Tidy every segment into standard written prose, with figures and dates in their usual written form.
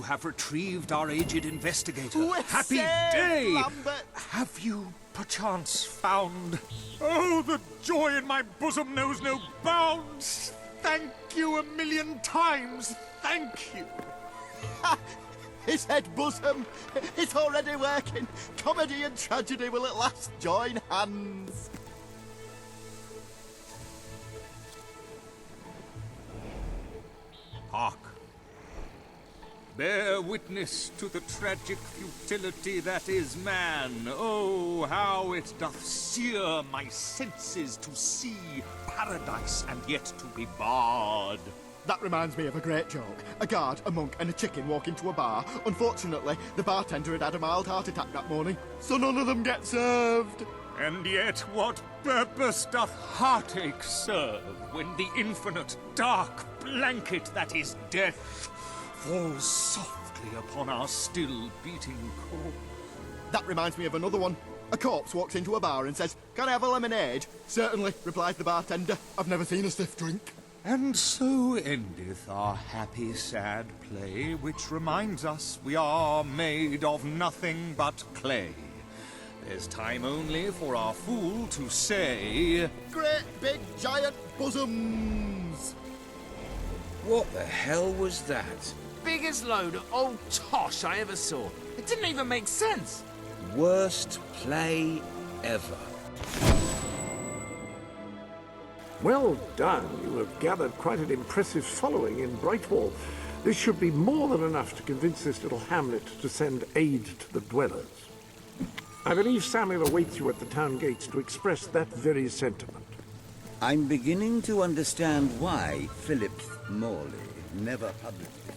have retrieved our aged investigator. We're Happy saved, day! Lambert. Have you, perchance, found... Oh, the joy in my bosom knows no bounds! Thank you 1,000,000 times, thank you! His head bosom. It's already working. Comedy and tragedy will at last join hands. Hark! Bear witness to the tragic futility that is man. Oh, how it doth sear my senses to see paradise and yet to be barred. That reminds me of a great joke. A guard, a monk and a chicken walk into a bar. Unfortunately, the bartender had had a mild heart attack that morning, so none of them get served. And yet what purpose doth heartache serve when the infinite dark blanket that is death falls softly upon our still beating corpse? That reminds me of another one. A corpse walks into a bar and says, "Can I have a lemonade?" "Certainly," replies the bartender. "I've never seen a stiff drink." And so endeth our happy sad play, which reminds us we are made of nothing but clay. There's time only for our fool to say, "Great big giant bosoms." What the hell was that? Biggest load of old tosh I ever saw. It didn't even make sense. Worst play ever. Well done. You have gathered quite an impressive following in Brightwall. This should be more than enough to convince this little hamlet to send aid to the dwellers. I believe Samuel awaits you at the town gates to express that very sentiment. I'm beginning to understand why Philip Morley never published it.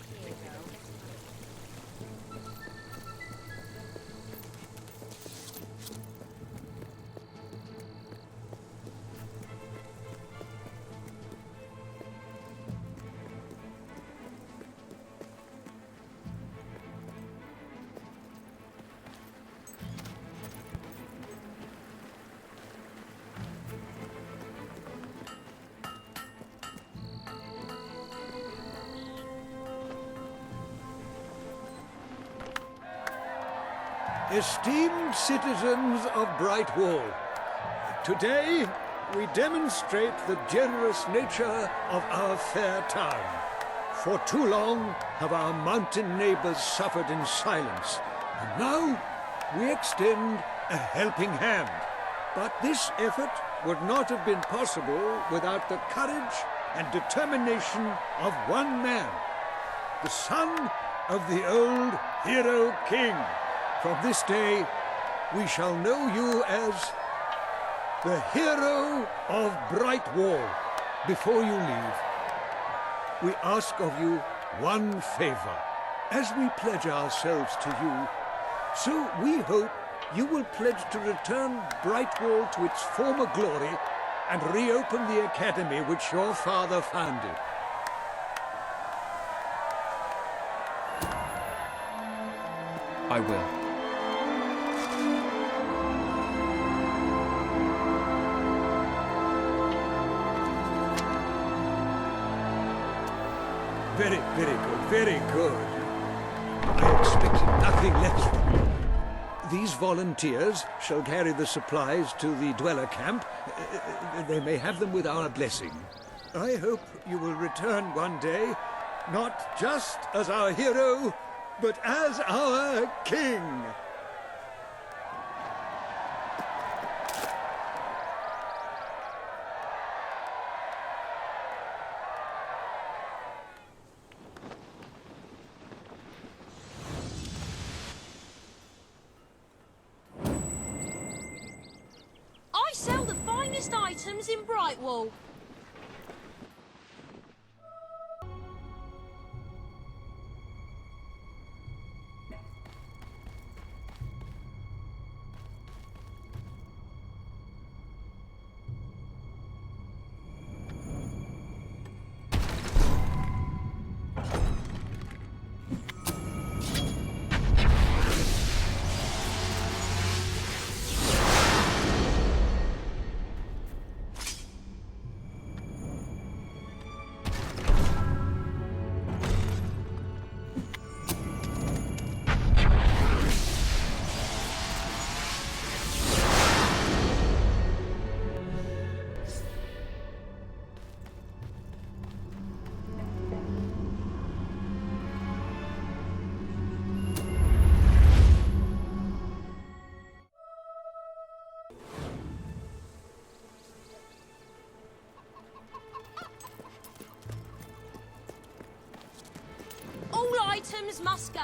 Esteemed citizens of Brightwall, today we demonstrate the generous nature of our fair town. For too long have our mountain neighbors suffered in silence, and now we extend a helping hand. But this effort would not have been possible without the courage and determination of one man, the son of the old hero king. From this day, we shall know you as the hero of Brightwall. Before you leave, we ask of you one favor. As we pledge ourselves to you, so we hope you will pledge to return Brightwall to its former glory and reopen the academy which your father founded. I will. Very, very good, very good. I expected nothing less from you. These volunteers shall carry the supplies to the dweller camp. They may have them with our blessing. I hope you will return one day, not just as our hero, but as our king. I sell the finest items in Brightwall. items must go.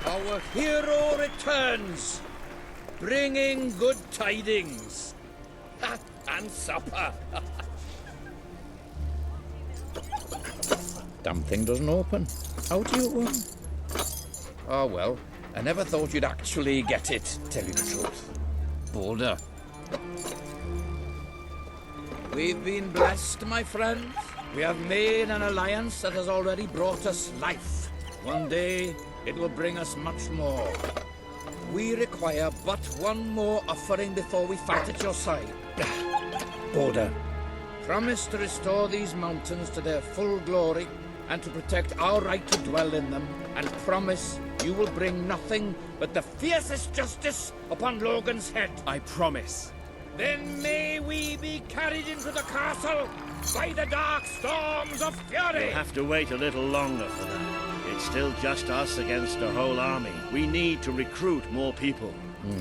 Our hero returns, bringing good tidings. And supper. Damn thing doesn't open. How do you... Oh, well. I never thought you'd actually get it, tell you the truth. Boulder. We've been blessed, my friends. We have made an alliance that has already brought us life. One day, it will bring us much more. We require but one more offering before we fight at your side. Boulder. Promise to restore these mountains to their full glory and to protect our right to dwell in them, and promise you will bring nothing but the fiercest justice upon Logan's head. I promise. Then may we be carried into the castle by the dark storms of fury! You'll have to wait a little longer for that. It's still just us against a whole army. We need to recruit more people.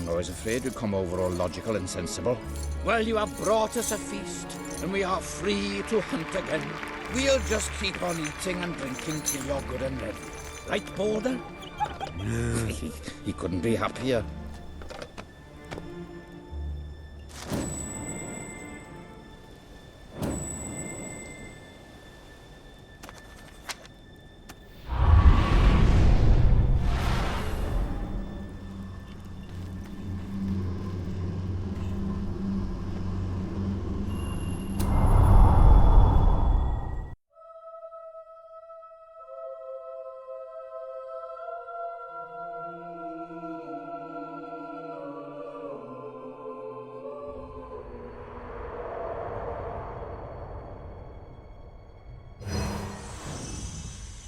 I was afraid you'd come over all logical and sensible. Well, you have brought us a feast, and we are free to hunt again. We'll just keep on eating and drinking till you're good and ready. Right, Boulder? He couldn't be happier.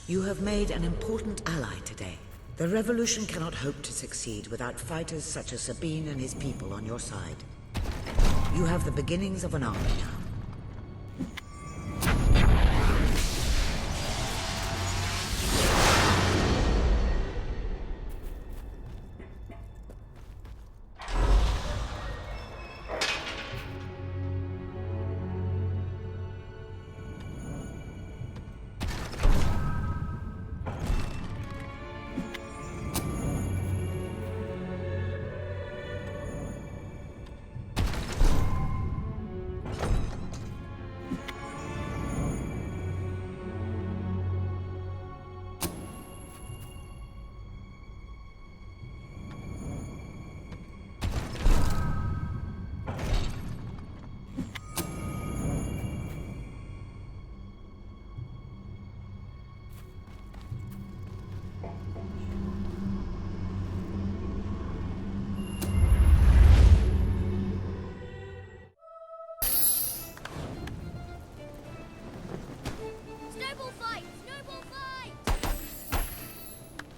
You have made an important ally today. The revolution cannot hope to succeed without fighters such as Sabine and his people on your side. You have the beginnings of an army now.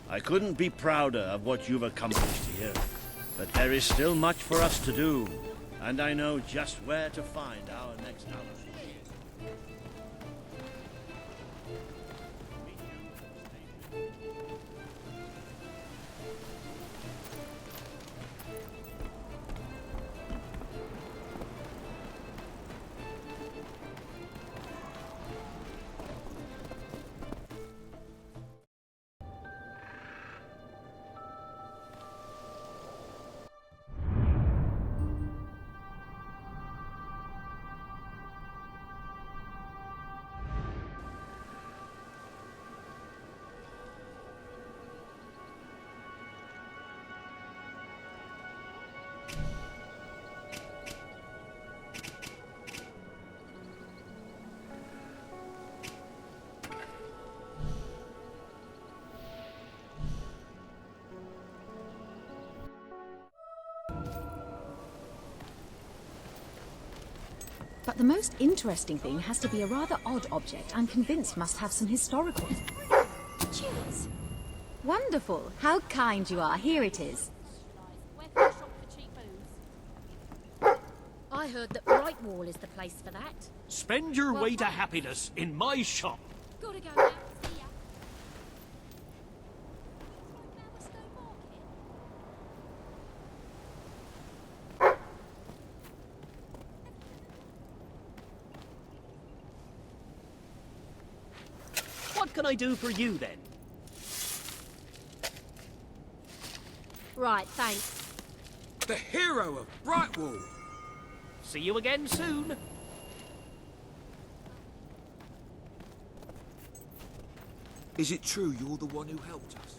I couldn't be prouder of what you've accomplished here. But there is still much for us to do, and I know just where to find our next ally. But the most interesting thing has to be a rather odd object I'm convinced must have some historical... Cheers. Wonderful. How kind you are. Here it is. I heard that Brightwall is the place for that. Spend your way to happiness in my shop. Gotta go now. See ya. What can I do for you, then? Right, thanks. The hero of Brightwall. See you again soon. Is it true you're the one who helped us?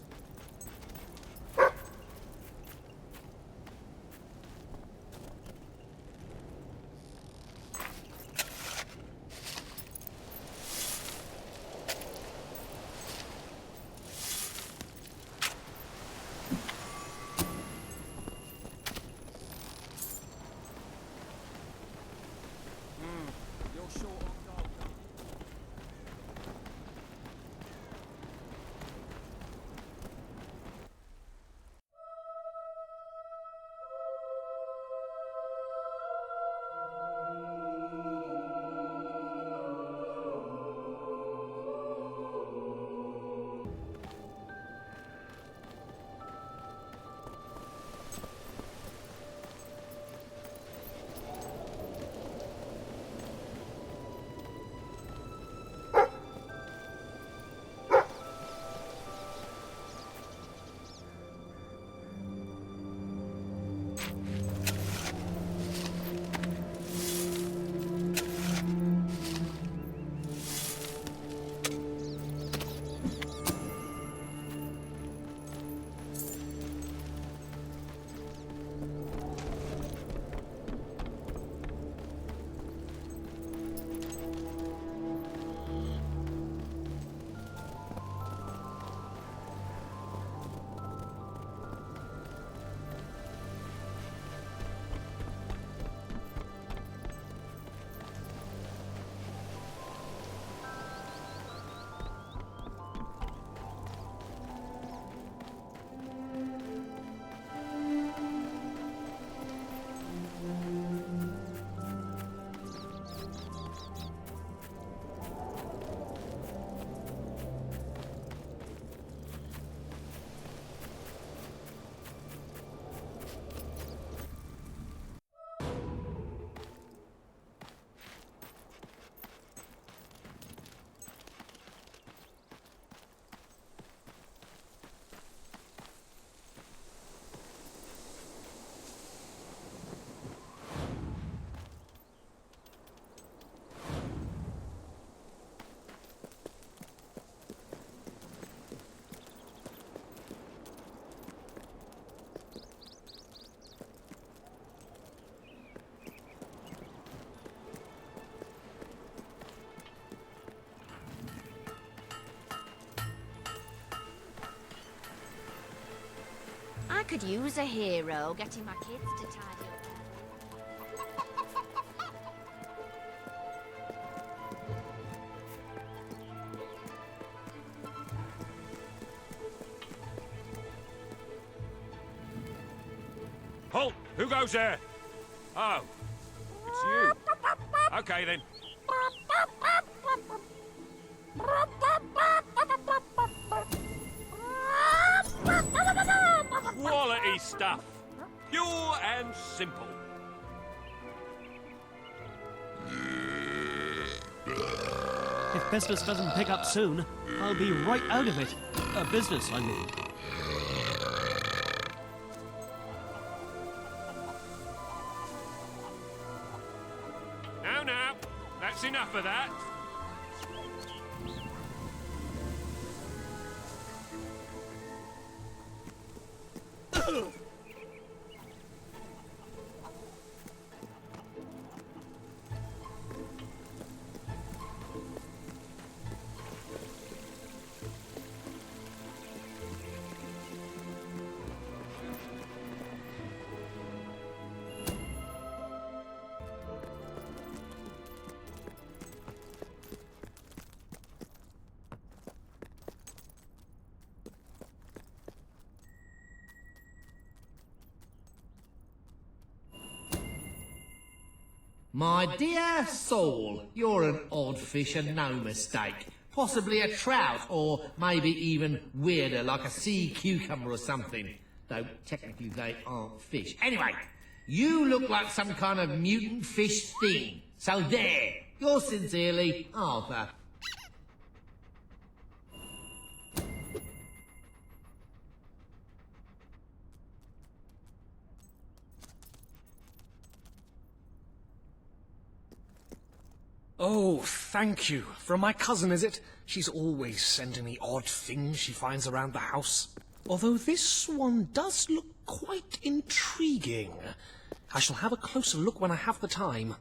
could use a hero getting my kids to tidy up. Halt! Who goes there? Oh, it's you. Okay then. Quality stuff. Pure and simple. If business doesn't pick up soon, I'll be right out of it. Business, I mean. Now, that's enough of that. My dear soul, you're an odd fish and no mistake. Possibly a trout, or maybe even weirder, like a sea cucumber or something. Though technically they aren't fish. Anyway, you look like some kind of mutant fish thing. So there, yours sincerely, Arthur. Oh, thank you. From my cousin, is it? She's always sending me odd things she finds around the house. Although this one does look quite intriguing. I shall have a closer look when I have the time.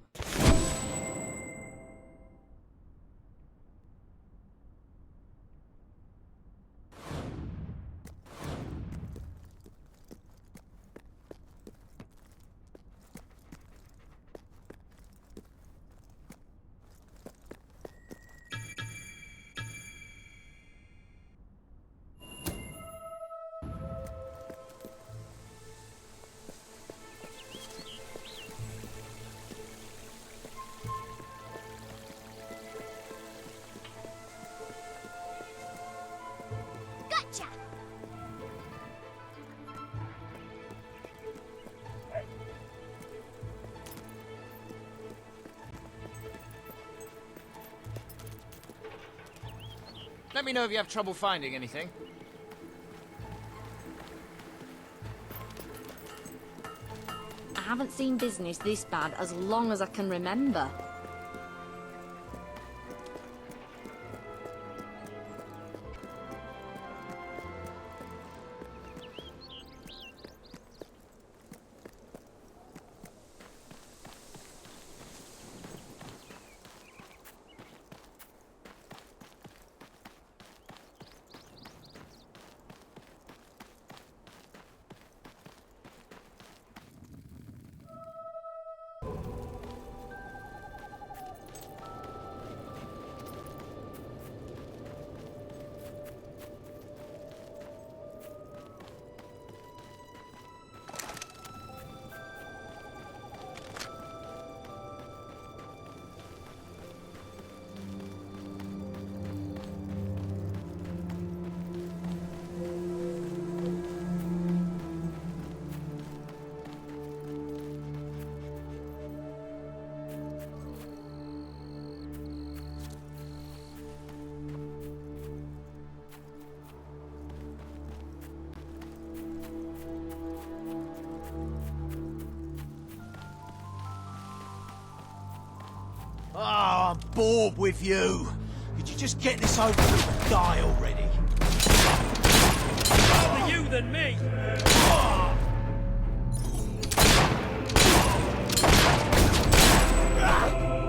Let me know if you have trouble finding anything. I haven't seen business this bad as long as I can remember. Oh, I'm bored with you. Could you just get this over with and die already? Rather you than me.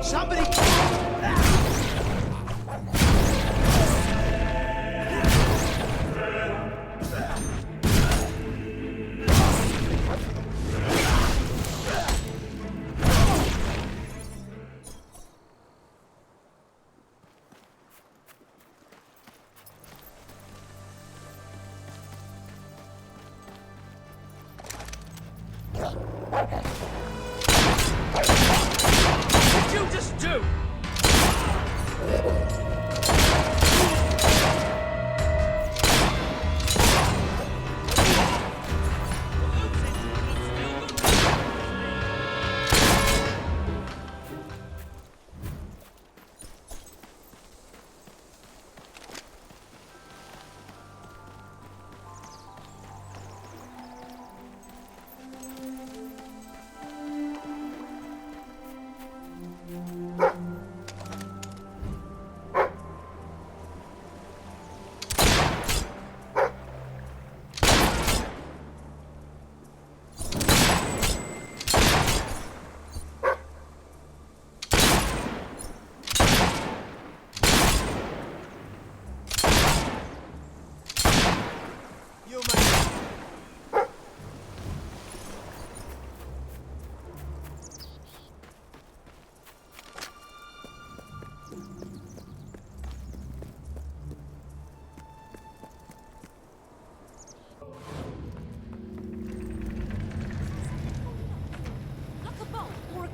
Somebody...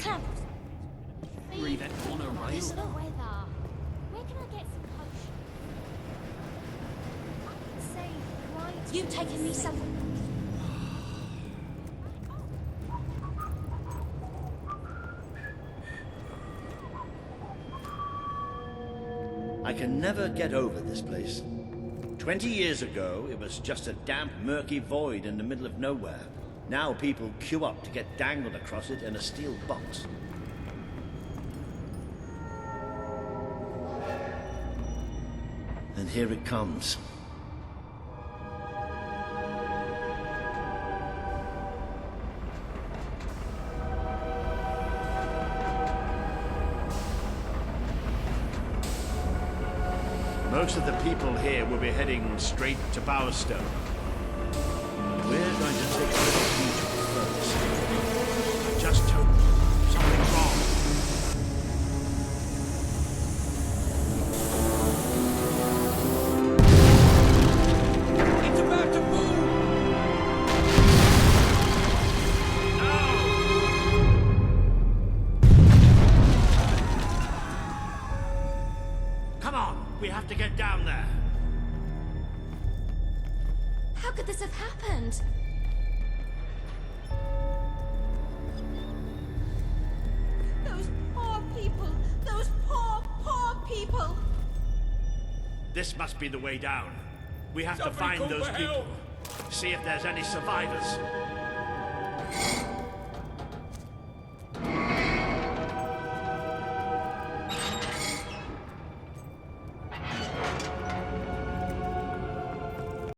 Clamp. Read it on a rail. It's the weather. Where can I get some potion? Say, why? You taking me somewhere? I can never get over this place. 20 years ago, it was just a damp, murky void in the middle of nowhere. Now people queue up to get dangled across it in a steel box. And here it comes. Most of the people here will be heading straight to Bowerstone. We're going to take a little detour first. I just hope something's wrong. It's about to move! Come on, we have to get down there. How could this have happened? Those poor people! Those poor, poor people! This must be the way down. We have Somebody to find call those for people. help. See if there's any survivors.